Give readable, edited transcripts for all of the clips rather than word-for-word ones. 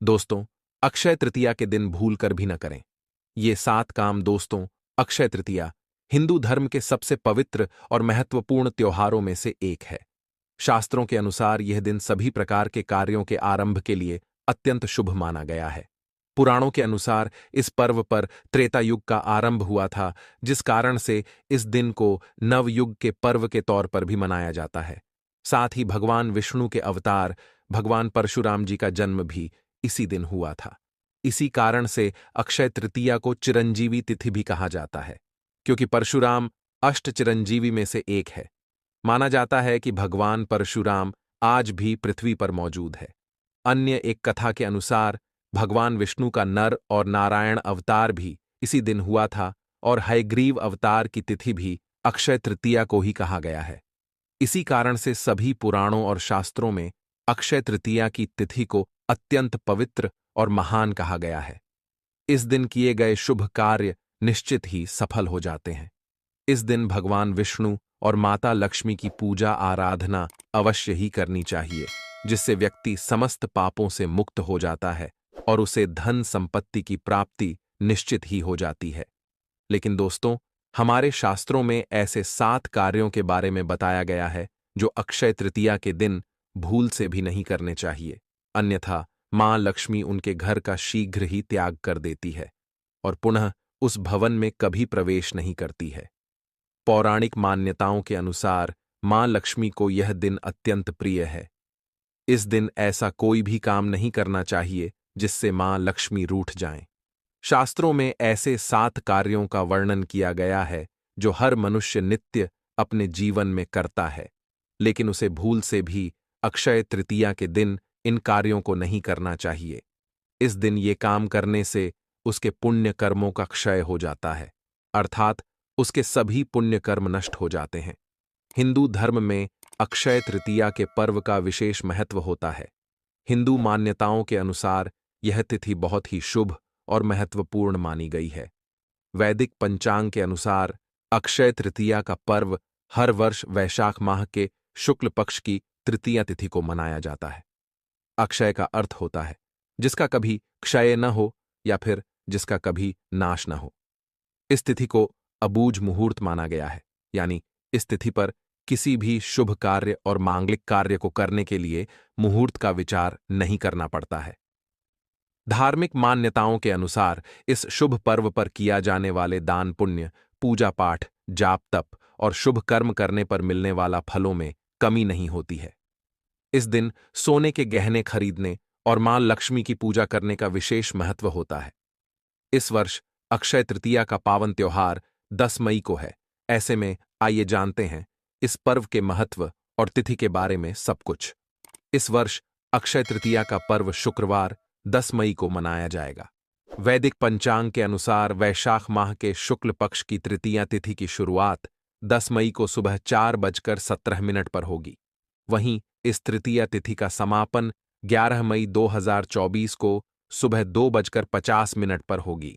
दोस्तों, अक्षय तृतीया के दिन भूल कर भी न करें। ये 7 काम दोस्तों, अक्षय तृतीया हिंदू धर्म के सबसे पवित्र और महत्वपूर्ण त्योहारों में से एक है। शास्त्रों के अनुसार यह दिन सभी प्रकार के कार्यों के आरंभ के लिए अत्यंत शुभ माना गया है। पुराणों के अनुसार इस पर्व पर त्रेता युग का आरंभ हुआ था, जिस कारण से इस दिन को नवयुग के पर्व के तौर पर भी मनाया जाता है। साथ ही भगवान विष्णु के अवतार भगवान परशुराम जी का जन्म भी इसी दिन हुआ था। इसी कारण से अक्षय तृतीया को चिरंजीवी तिथि भी कहा जाता है, क्योंकि परशुराम अष्ट चिरंजीवी में से एक है। माना जाता है कि भगवान परशुराम आज भी पृथ्वी पर मौजूद है। अन्य एक कथा के अनुसार भगवान विष्णु का नर और नारायण अवतार भी इसी दिन हुआ था और हयग्रीव अवतार की तिथि भी अक्षय तृतीया को ही कहा गया है। इसी कारण से सभी पुराणों और शास्त्रों में अक्षय तृतीया की तिथि को अत्यंत पवित्र और महान कहा गया है। इस दिन किए गए शुभ कार्य निश्चित ही सफल हो जाते हैं। इस दिन भगवान विष्णु और माता लक्ष्मी की पूजा आराधना अवश्य ही करनी चाहिए, जिससे व्यक्ति समस्त पापों से मुक्त हो जाता है और उसे धन संपत्ति की प्राप्ति निश्चित ही हो जाती है। लेकिन दोस्तों, हमारे शास्त्रों में ऐसे 7 कार्यों के बारे में बताया गया है जो अक्षय तृतीया के दिन भूल से भी नहीं करने चाहिए, अन्यथा मां लक्ष्मी उनके घर का शीघ्र ही त्याग कर देती है और पुनः उस भवन में कभी प्रवेश नहीं करती है। पौराणिक मान्यताओं के अनुसार मां लक्ष्मी को यह दिन अत्यंत प्रिय है। इस दिन ऐसा कोई भी काम नहीं करना चाहिए जिससे मां लक्ष्मी रूठ जाएं। शास्त्रों में ऐसे 7 कार्यों का वर्णन किया गया है जो हर मनुष्य नित्य अपने जीवन में करता है, लेकिन उसे भूल से भी अक्षय तृतीया के दिन इन कार्यों को नहीं करना चाहिए। इस दिन ये काम करने से उसके पुण्य कर्मों का क्षय हो जाता है, अर्थात उसके सभी पुण्य कर्म नष्ट हो जाते हैं। हिंदू धर्म में अक्षय तृतीया के पर्व का विशेष महत्व होता है। हिंदू मान्यताओं के अनुसार यह तिथि बहुत ही शुभ और महत्वपूर्ण मानी गई है। वैदिक पंचांग के अनुसार अक्षय तृतीया का पर्व हर वर्ष वैशाख माह के शुक्ल पक्ष की तृतीया तिथि को मनाया जाता है। अक्षय का अर्थ होता है जिसका कभी क्षय न हो या फिर जिसका कभी नाश न हो। इस तिथि को अबूझ मुहूर्त माना गया है, यानी इस तिथि पर किसी भी शुभ कार्य और मांगलिक कार्य को करने के लिए मुहूर्त का विचार नहीं करना पड़ता है। धार्मिक मान्यताओं के अनुसार इस शुभ पर्व पर किया जाने वाले दान पुण्य, पूजा पाठ, जाप तप और शुभ कर्म करने पर मिलने वाला फलों में कमी नहीं होती है। इस दिन सोने के गहने खरीदने और मां लक्ष्मी की पूजा करने का विशेष महत्व होता है। इस वर्ष अक्षय तृतीया का पावन त्योहार 10 मई को है। ऐसे में आइए जानते हैं इस पर्व के महत्व और तिथि के बारे में सब कुछ। इस वर्ष अक्षय तृतीया का पर्व शुक्रवार 10 मई को मनाया जाएगा। वैदिक पंचांग के अनुसार वैशाख माह के शुक्ल पक्ष की तृतीया तिथि की शुरुआत 10 मई को सुबह 4:17 पर होगी। वहीं इस तृतीया तिथि का समापन 11 मई 2024 को सुबह 2:50 पर होगी।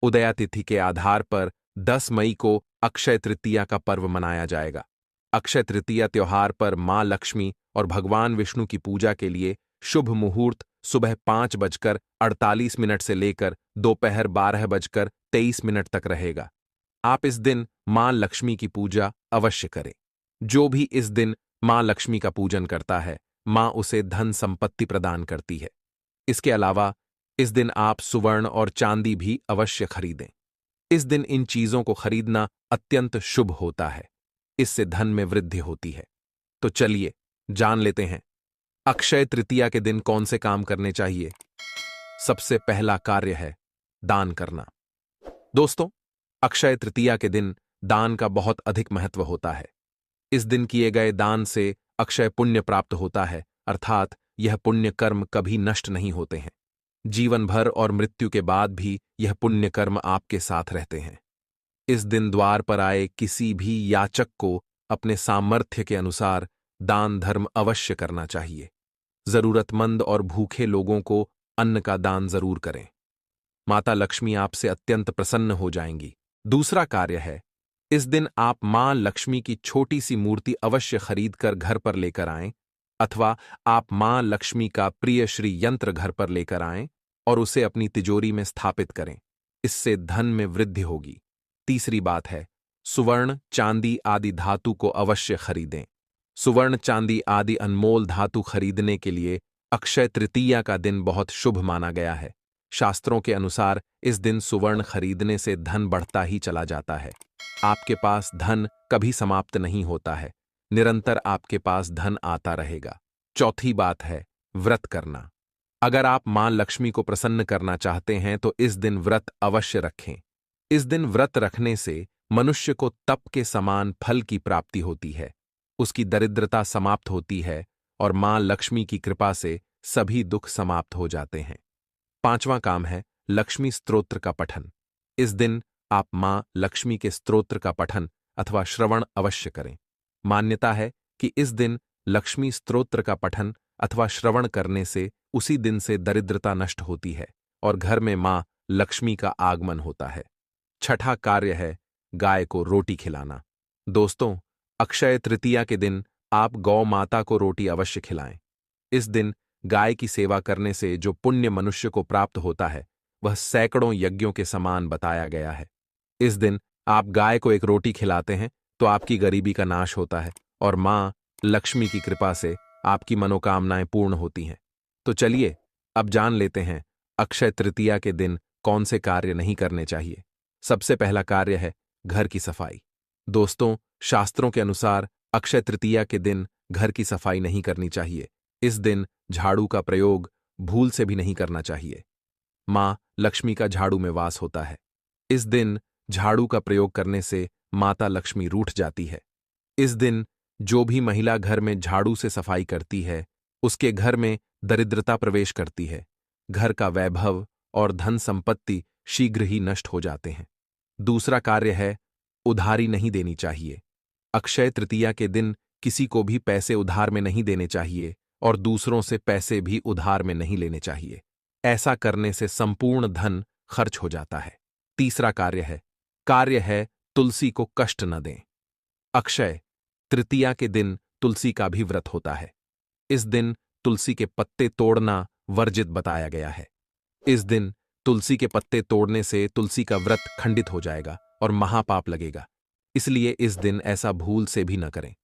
उदया तिथि के आधार पर 10 मई को अक्षय तृतीया का पर्व मनाया जाएगा। अक्षय तृतीया त्योहार पर मां लक्ष्मी और भगवान विष्णु की पूजा के लिए शुभ मुहूर्त सुबह 5:48 से लेकर दोपहर 12:23 तक रहेगा। आप इस दिन मां लक्ष्मी की पूजा अवश्य करें। जो भी इस दिन मां लक्ष्मी का पूजन करता है, मां उसे धन संपत्ति प्रदान करती है। इसके अलावा इस दिन आप सुवर्ण और चांदी भी अवश्य खरीदें। इस दिन इन चीजों को खरीदना अत्यंत शुभ होता है। इससे धन में वृद्धि होती है। तो चलिए जान लेते हैं अक्षय तृतीया के दिन कौन से काम करने चाहिए। सबसे पहला कार्य है दान करना। दोस्तों, अक्षय तृतीया के दिन दान का बहुत अधिक महत्व होता है। इस दिन किए गए दान से अक्षय पुण्य प्राप्त होता है, अर्थात यह पुण्य कर्म कभी नष्ट नहीं होते हैं। जीवन भर और मृत्यु के बाद भी यह पुण्य कर्म आपके साथ रहते हैं। इस दिन द्वार पर आए किसी भी याचक को अपने सामर्थ्य के अनुसार दान धर्म अवश्य करना चाहिए। जरूरतमंद और भूखे लोगों को अन्न का दान जरूर करें। माता लक्ष्मी आपसे अत्यंत प्रसन्न हो जाएंगी। दूसरा कार्य है, इस दिन आप मां लक्ष्मी की छोटी सी मूर्ति अवश्य खरीद कर घर पर लेकर आएं, अथवा आप मां लक्ष्मी का प्रिय श्री यंत्र घर पर लेकर आएं और उसे अपनी तिजोरी में स्थापित करें। इससे धन में वृद्धि होगी। तीसरी बात है, सुवर्ण, चांदी आदि धातु को अवश्य खरीदें। सुवर्ण, चांदी आदि अनमोल धातु खरीदने के लिए अक्षय तृतीया का दिन बहुत शुभ माना गया है। शास्त्रों के अनुसार इस दिन सुवर्ण खरीदने से धन बढ़ता ही चला जाता है। आपके पास धन कभी समाप्त नहीं होता है, निरंतर आपके पास धन आता रहेगा। चौथी बात है, व्रत करना। अगर आप मां लक्ष्मी को प्रसन्न करना चाहते हैं तो इस दिन व्रत अवश्य रखें। इस दिन व्रत रखने से मनुष्य को तप के समान फल की प्राप्ति होती है, उसकी दरिद्रता समाप्त होती है और मां लक्ष्मी की कृपा से सभी दुख समाप्त हो जाते हैं। पांचवां काम है लक्ष्मी स्तोत्र का पठन। इस दिन आप मां लक्ष्मी के स्तोत्र का पठन अथवा श्रवण अवश्य करें। मान्यता है कि इस दिन लक्ष्मी स्तोत्र का पठन अथवा श्रवण करने से उसी दिन से दरिद्रता नष्ट होती है और घर में मां लक्ष्मी का आगमन होता है। छठा कार्य है गाय को रोटी खिलाना। दोस्तों, अक्षय तृतीया के दिन आप गौ माता को रोटी अवश्य खिलाएं। इस दिन गाय की सेवा करने से जो पुण्य मनुष्य को प्राप्त होता है वह सैकड़ों यज्ञों के समान बताया गया है। इस दिन आप गाय को एक रोटी खिलाते हैं तो आपकी गरीबी का नाश होता है और मां लक्ष्मी की कृपा से आपकी मनोकामनाएं पूर्ण होती हैं। तो चलिए अब जान लेते हैं अक्षय तृतीया के दिन कौन से कार्य नहीं करने चाहिए। सबसे पहला कार्य है घर की सफाई। दोस्तों, शास्त्रों के अनुसार अक्षय तृतीया के दिन घर की सफाई नहीं करनी चाहिए। इस दिन झाड़ू का प्रयोग भूल से भी नहीं करना चाहिए। मां लक्ष्मी का झाड़ू में वास होता है। इस दिन झाड़ू का प्रयोग करने से माता लक्ष्मी रूठ जाती है। इस दिन जो भी महिला घर में झाड़ू से सफाई करती है उसके घर में दरिद्रता प्रवेश करती है। घर का वैभव और धन संपत्ति शीघ्र ही नष्ट हो जाते हैं। दूसरा कार्य है उधारी नहीं देनी चाहिए। अक्षय तृतीया के दिन किसी को भी पैसे उधार में नहीं देने चाहिए और दूसरों से पैसे भी उधार में नहीं लेने चाहिए। ऐसा करने से संपूर्ण धन खर्च हो जाता है। तीसरा कार्य है तुलसी को कष्ट न दें। अक्षय तृतीया के दिन तुलसी का भी व्रत होता है। इस दिन तुलसी के पत्ते तोड़ना वर्जित बताया गया है। इस दिन तुलसी के पत्ते तोड़ने से तुलसी का व्रत खंडित हो जाएगा और महापाप लगेगा, इसलिए इस दिन ऐसा भूल से भी न करें।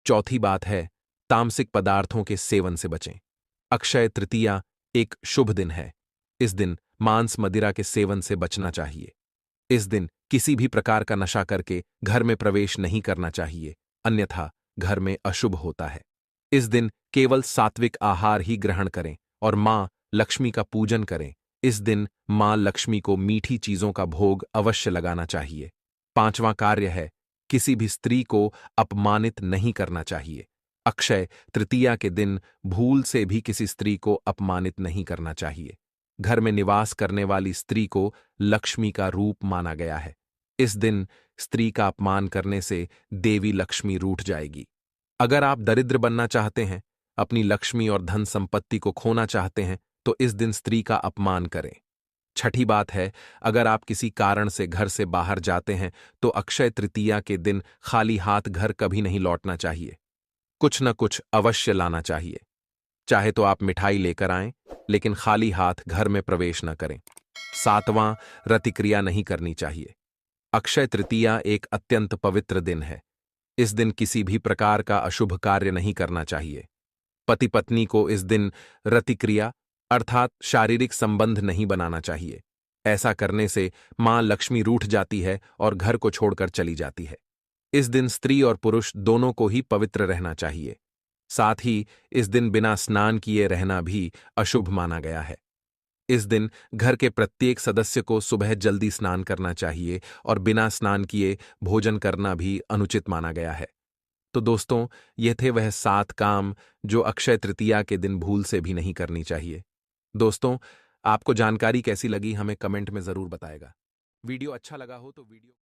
चौथी बात है तामसिक पदार्थों के सेवन से बचें। अक्षय तृतीया एक शुभ दिन है। इस दिन मांस मदिरा के सेवन से बचना चाहिए। इस दिन किसी भी प्रकार का नशा करके घर में प्रवेश नहीं करना चाहिए, अन्यथा घर में अशुभ होता है। इस दिन केवल सात्विक आहार ही ग्रहण करें और मां लक्ष्मी का पूजन करें। इस दिन मां लक्ष्मी को मीठी चीजों का भोग अवश्य लगाना चाहिए। पांचवां कार्य है किसी भी स्त्री को अपमानित नहीं करना चाहिए। अक्षय तृतीया के दिन भूल से भी किसी स्त्री को अपमानित नहीं करना चाहिए। घर में निवास करने वाली स्त्री को लक्ष्मी का रूप माना गया है। इस दिन स्त्री का अपमान करने से देवी लक्ष्मी रूठ जाएगी। अगर आप दरिद्र बनना चाहते हैं, अपनी लक्ष्मी और धन संपत्ति को खोना चाहते हैं, तो इस दिन स्त्री का अपमान करें। छठी बात है, अगर आप किसी कारण से घर से बाहर जाते हैं तो अक्षय तृतीया के दिन खाली हाथ घर कभी नहीं लौटना चाहिए। कुछ न कुछ अवश्य लाना चाहिए। चाहे तो आप मिठाई लेकर आएं, लेकिन खाली हाथ घर में प्रवेश न करें। सातवां, रतिक्रिया नहीं करनी चाहिए। अक्षय तृतीया एक अत्यंत पवित्र दिन है। इस दिन किसी भी प्रकार का अशुभ कार्य नहीं करना चाहिए। पति पत्नी को इस दिन रतिक्रिया अर्थात शारीरिक संबंध नहीं बनाना चाहिए। ऐसा करने से मां लक्ष्मी रूठ जाती है और घर को छोड़कर चली जाती है। इस दिन स्त्री और पुरुष दोनों को ही पवित्र रहना चाहिए। साथ ही इस दिन बिना स्नान किए रहना भी अशुभ माना गया है। इस दिन घर के प्रत्येक सदस्य को सुबह जल्दी स्नान करना चाहिए और बिना स्नान किए भोजन करना भी अनुचित माना गया है। तो दोस्तों, ये थे वह 7 काम जो अक्षय तृतीया के दिन भूल से भी नहीं करनी चाहिए। दोस्तों, आपको जानकारी कैसी लगी हमें कमेंट में जरूर बताएगा। वीडियो अच्छा लगा हो तो वीडियो